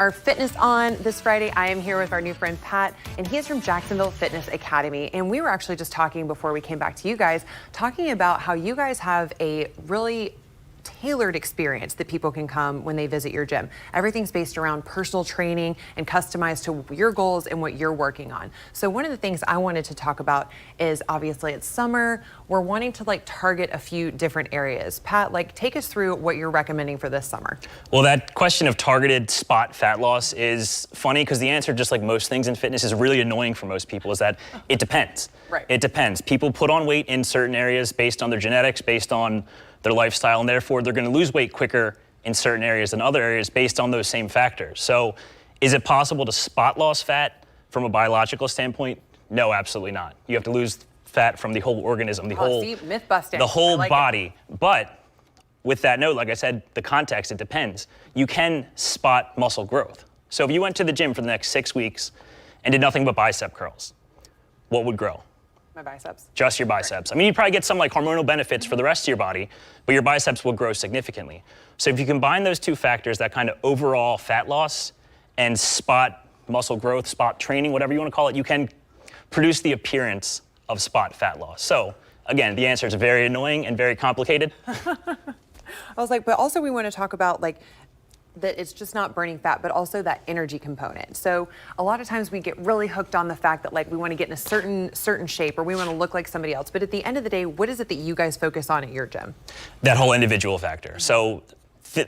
our fitness on this Friday. I am here with our new friend Pat, and he is from Jacksonville Fitness Academy. And we were actually just talking before we came back to you guys, talking about how you guys have a really tailored experience that people can come when they visit your gym. Everything's based around personal training and customized to your goals and what you're working on. So one of the things I wanted to talk about is, obviously it's summer, we're wanting to target a few different areas. Pat, take us through what you're recommending for this summer. Well, that question of targeted spot fat loss is funny because the answer, just like most things in fitness, is really annoying for most people, is that it depends. Right. It depends. People put on weight in certain areas based on their genetics, based on their lifestyle, and therefore they're going to lose weight quicker in certain areas than other areas based on those same factors. So is it possible to spot loss fat from a biological standpoint? No, absolutely not. You have to lose fat from the whole organism, the whole myth busting. The whole body. But with that note, like I said, the context, it depends. You can spot muscle growth. So if you went to the gym for the next 6 weeks and did nothing but bicep curls, what would grow? My biceps. Just your biceps. I mean, you probably get some hormonal benefits for the rest of your body, but your biceps will grow significantly. So if you combine those two factors, that kind of overall fat loss and spot muscle growth, spot training, whatever you want to call it, you can produce the appearance of spot fat loss. So again, the answer is very annoying and very complicated. I was but also we want to talk about that it's just not burning fat, but also that energy component. So a lot of times we get really hooked on the fact that we want to get in a certain shape, or we want to look like somebody else. But at the end of the day, what is it that you guys focus on at your gym? That whole individual factor. So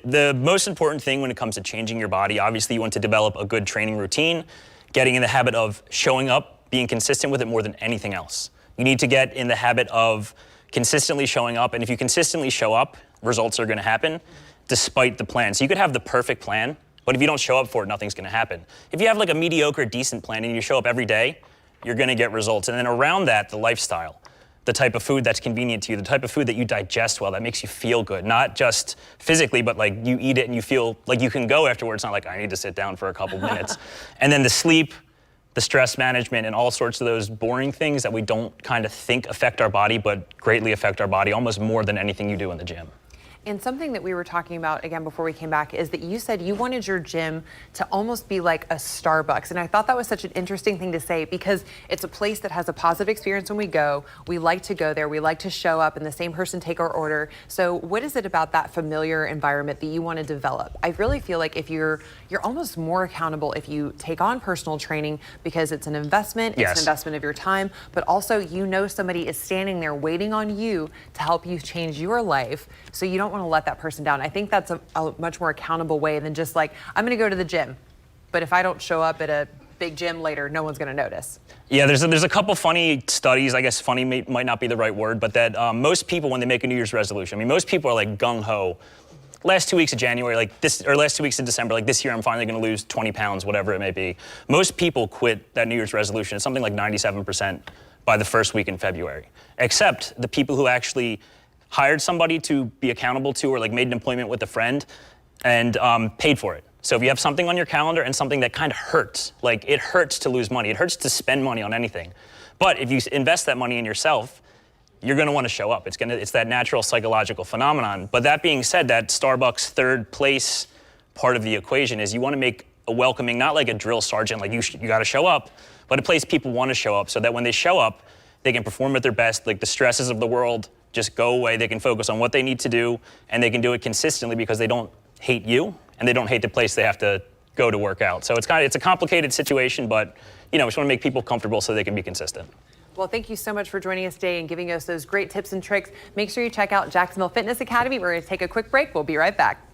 the most important thing when it comes to changing your body, obviously you want to develop a good training routine, getting in the habit of showing up, being consistent with it more than anything else. You need to get in the habit of consistently showing up, and if you consistently show up, results are going to happen despite the plan. So you could have the perfect plan, but if you don't show up for it, nothing's going to happen. If you have a mediocre, decent plan and you show up every day, you're going to get results. And then around that, the lifestyle, the type of food that's convenient to you, the type of food that you digest well, that makes you feel good, not just physically, but you eat it and you feel like you can go afterwards, not I need to sit down for a couple minutes. And then the sleep, the stress management, and all sorts of those boring things that we don't kind of think affect our body, but greatly affect our body almost more than anything you do in the gym. And something that we were talking about, again, before we came back, is that you said you wanted your gym to almost be like a Starbucks. And I thought that was such an interesting thing to say, because it's a place that has a positive experience when we go. We like to go there. We like to show up and the same person take our order. So what is it about that familiar environment that you want to develop? I really feel like if you're almost more accountable if you take on personal training, because it's an investment, it's an investment of your time, but also somebody is standing there waiting on you to help you change your life, so you don't want to let that person down. I think that's a much more accountable way than just I'm going to go to the gym, but if I don't show up at a big gym later, no one's going to notice. Yeah, there's a couple funny studies. I guess funny might not be the right word, but that most people, when they make a New Year's resolution, most people are gung-ho. Last 2 weeks of January, last 2 weeks of December, this year I'm finally going to lose 20 pounds, whatever it may be. Most people quit that New Year's resolution. It's something like 97% by the first week in February, except the people who actually hired somebody to be accountable to, or made an appointment with a friend and paid for it. So if you have something on your calendar and something that kind of hurts, it hurts to lose money, it hurts to spend money on anything. But if you invest that money in yourself, you're going to want to show up. It's that natural psychological phenomenon. But that being said, that Starbucks third place part of the equation is you want to make a welcoming, not like a drill sergeant, you got to show up, but a place people want to show up, so that when they show up, they can perform at their best, the stresses of the world just go away. They can focus on what they need to do, and they can do it consistently because they don't hate you and they don't hate the place they have to go to work out. So it's a complicated situation, but we just want to make people comfortable so they can be consistent. Well, thank you so much for joining us today and giving us those great tips and tricks. Make sure you check out Jacksonville Fitness Academy. We're going to take a quick break. We'll be right back.